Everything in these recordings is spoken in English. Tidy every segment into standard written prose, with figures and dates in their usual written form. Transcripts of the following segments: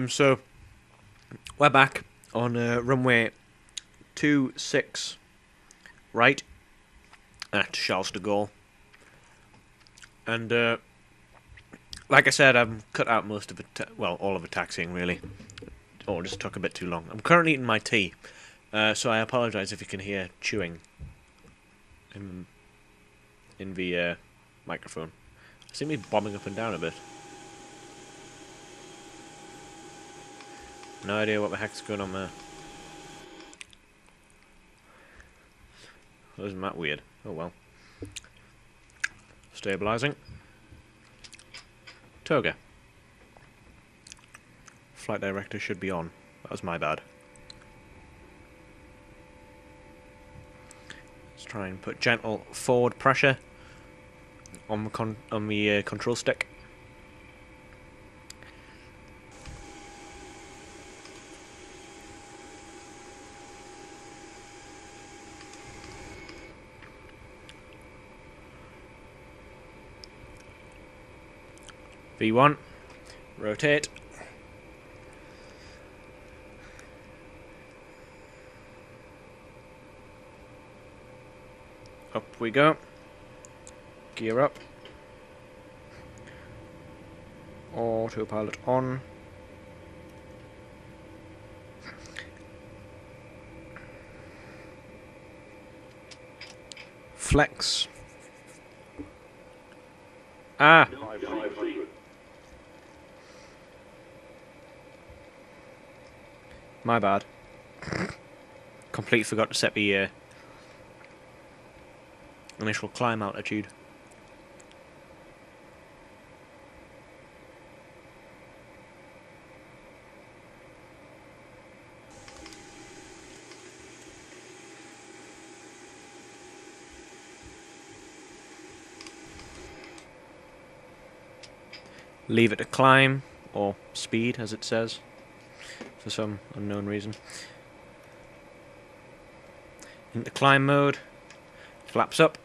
So we're back on runway 26 right at Charles de Gaulle, and like I said, I've cut out most of it. Well, all of the taxiing really. Oh, it just took a bit too long. I'm currently eating my tea, so I apologise if you can hear chewing in the microphone. I seem to be bobbing up and down a bit. No idea what the heck's going on there. Isn't that weird? Oh well. Stabilising. Toga. Flight director should be on. That was my bad. Let's try and put gentle forward pressure on the control stick. V1, rotate. Up we go. Gear up. Autopilot on. Flex. Ah! My bad. Completely forgot to set the initial climb altitude. Leave it to climb, or speed as it says, for some unknown reason. Into climb mode, flaps up.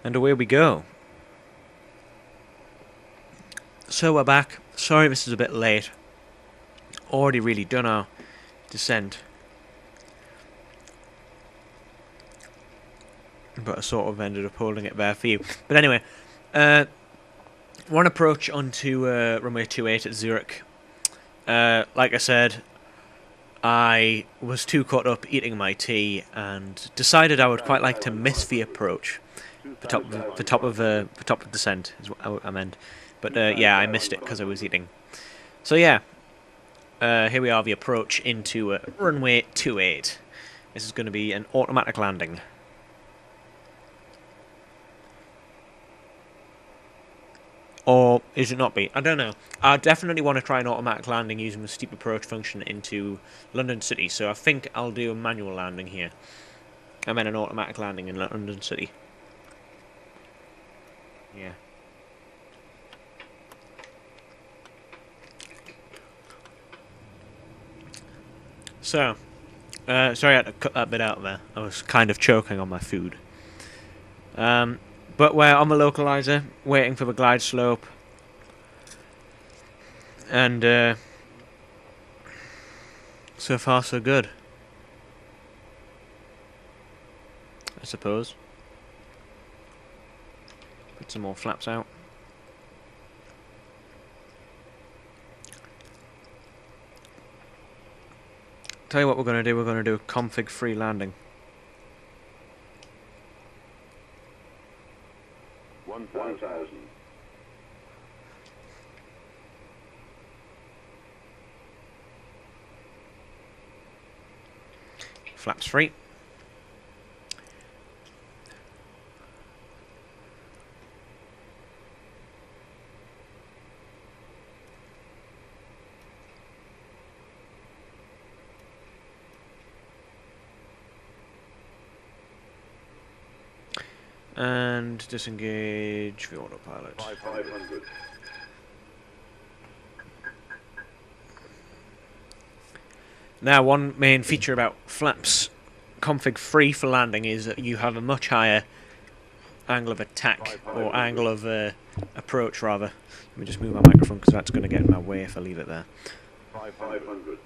And away we go. So we're back. Sorry this is a bit late. Already really done our descent. But I sort of ended up holding it there for you. But anyway, one approach onto runway 28 at Zurich. Like I said, I was too caught up eating my tea and decided I would quite like to miss the approach. The top of descent is what I meant. But yeah, I missed it because I was eating. So yeah, here we are, the approach into runway 28. This is going to be an automatic landing. Or is it not be? I don't know. I definitely want to try an automatic landing using the steep approach function into London City, so I think I'll do a manual landing here. I meant an automatic landing in London City. Yeah. So, sorry I had to cut that bit out there. I was kind of choking on my food. But we're on the localizer, waiting for the glide slope. And, so far so good, I suppose. Put some more flaps out. Tell you what we're going to do, we're going to do a config-free landing. 1,000. Flaps free. And disengage the autopilot. 500. Now, one main feature about flaps config 3 for landing is that you have a much higher angle of attack, or angle of approach rather. Let me just move my microphone because that's going to get in my way if I leave it there. 500.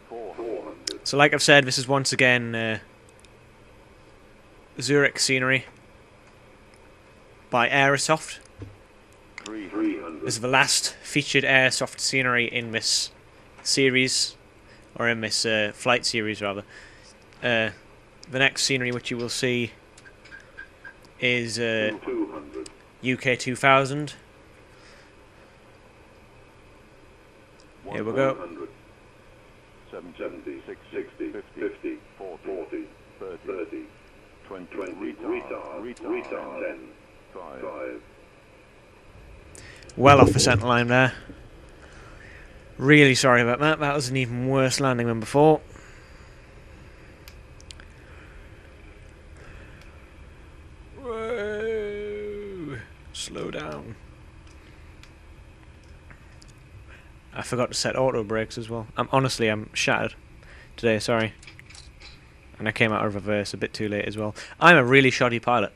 400. So like I've said, this is once again Zurich scenery by Aerosoft. 300. This is the last featured Aerosoft scenery in this series, or in this flight series rather. The next scenery which you will see is 200. UK 2000. Here we go. 100. 70, 60, 50, 40, 30, 20, retard, 10, 5. Well off the centre line there. Really sorry about that. That was an even worse landing than before. Whoa. Slow down. I forgot to set auto brakes as well. I'm shattered today, sorry. And I came out of reverse a bit too late as well. I'm a really shoddy pilot.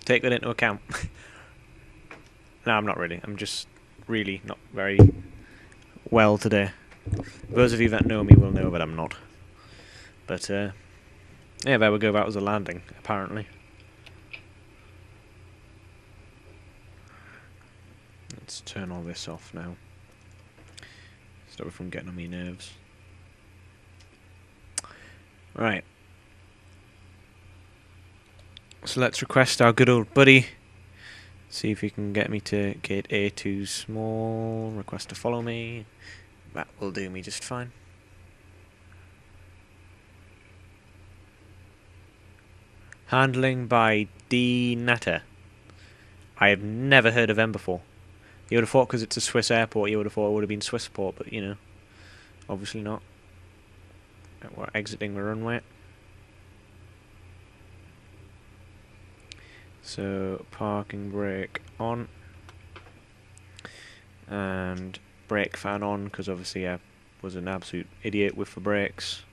Take that into account. No, I'm not really. I'm just really not very well today. Those of you that know me will know that I'm not. But, yeah, there we go. That was a landing, apparently. Let's turn all this off now. Stop it from getting on my nerves. Right. So let's request our good old buddy. See if he can get me to gate A2 small. Request to follow me. That will do me just fine. Handling by D Natter. I have never heard of them before. You would have thought because it's a Swiss airport, you would have thought it would have been Swissport, but you know, obviously not. We're exiting the runway. So, parking brake on. And brake fan on, because obviously I was an absolute idiot with the brakes.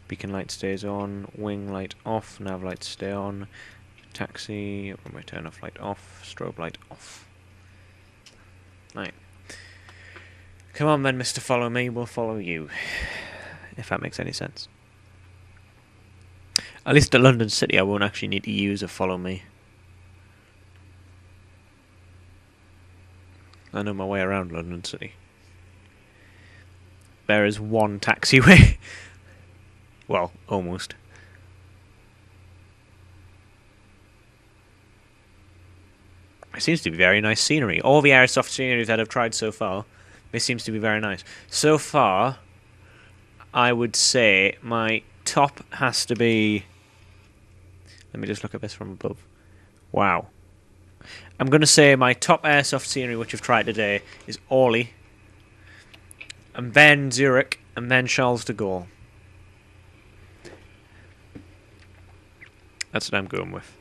Beacon light stays on, wing light off, nav lights stay on. Taxi, runway turn off light off, strobe light off. Right. Come on then, Mr. Follow Me, we'll follow you. If that makes any sense. At least at London City I won't actually need to use a Follow Me. I know my way around London City. There is one taxiway. Well, almost. It seems to be very nice scenery. All the Aerosoft scenery that I've tried so far, this seems to be very nice. So far, I would say my top has to be... Let me just look at this from above. Wow. I'm going to say my top Airsoft scenery which I've tried today is Orly, and then Zurich, and then Charles de Gaulle. That's what I'm going with.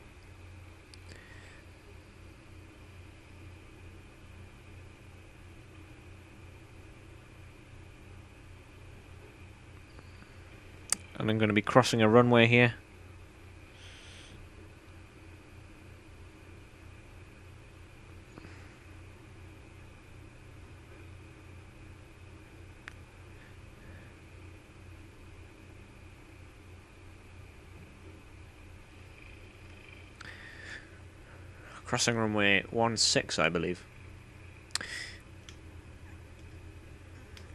And I'm going to be crossing a runway here. Crossing runway 16, I believe.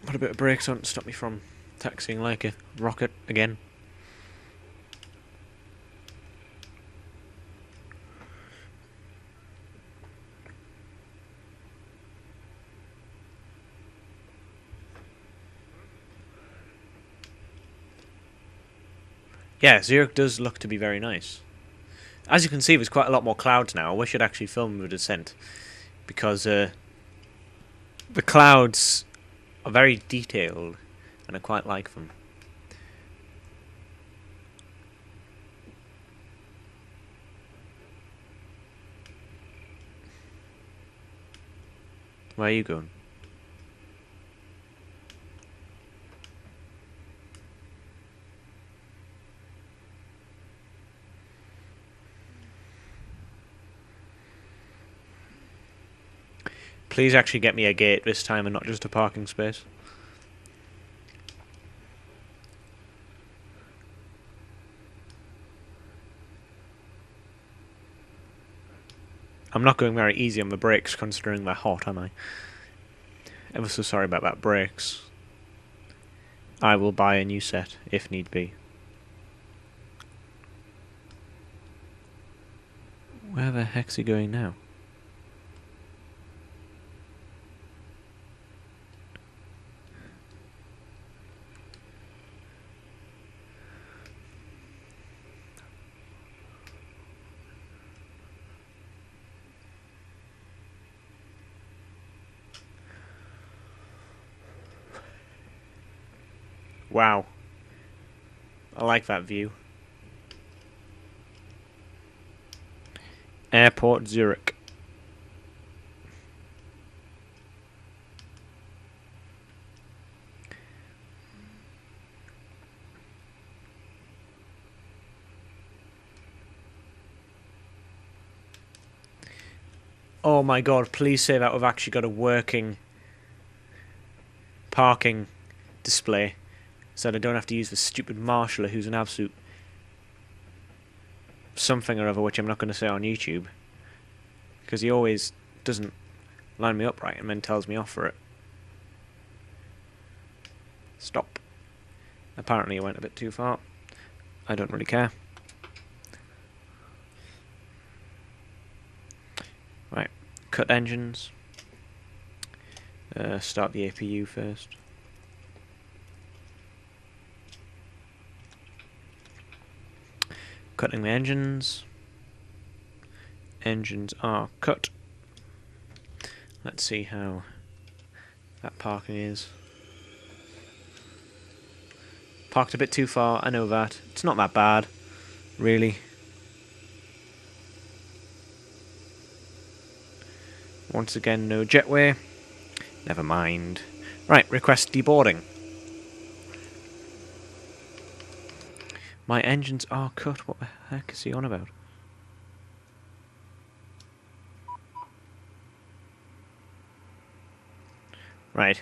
Put a bit of brakes on to stop me from taxiing like a rocket again. Yeah, Zurich does look to be very nice. As you can see, there's quite a lot more clouds now. I wish I'd actually filmed the descent, because the clouds are very detailed, and I quite like them. Where are you going? Please actually get me a gate this time and not just a parking space. I'm not going very easy on the brakes considering they're hot, am I? Ever so sorry about that brakes. I will buy a new set if need be. Where the heck's he going now? Wow. I like that view. Airport Zurich. Oh my god, please say that we've actually got a working parking display, so that I don't have to use the stupid marshaller who's an absolute something or other, which I'm not going to say on YouTube, because he always doesn't line me up right and then tells me off for it. Stop. Apparently I went a bit too far. I don't really care. Right, cut engines. Start the APU first. Cutting the engines. Engines are cut. Let's see how that parking is. Parked a bit too far, I know that. It's not that bad, really. Once again, no jetway. Never mind. Right, request deboarding. My engines are cut. What the heck is he on about? Right.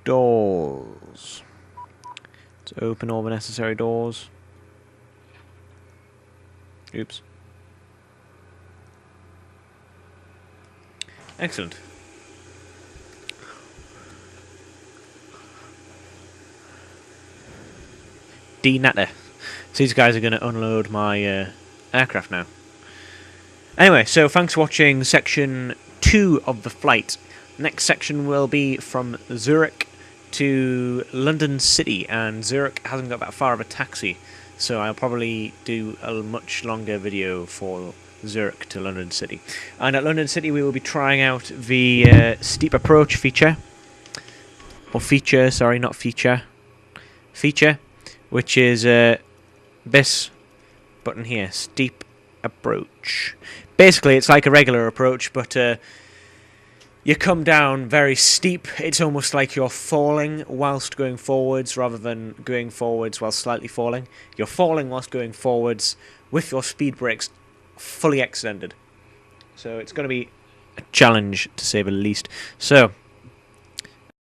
Doors. Let's open all the necessary doors. Oops. Excellent. D-natter. So these guys are going to unload my aircraft now. Anyway, so thanks for watching section 2 of the flight. Next section will be from Zurich to London City, and Zurich hasn't got that far of a taxi, so I'll probably do a much longer video for Zurich to London City. And at London City we will be trying out the steep approach feature. Or feature, sorry, not feature. Feature, which is this button here, steep approach. Basically it's like a regular approach, but you come down very steep. It's almost like you're falling whilst going forwards rather than going forwards while slightly falling. You're falling whilst going forwards with your speed brakes fully extended. So it's going to be a challenge, to say the least. So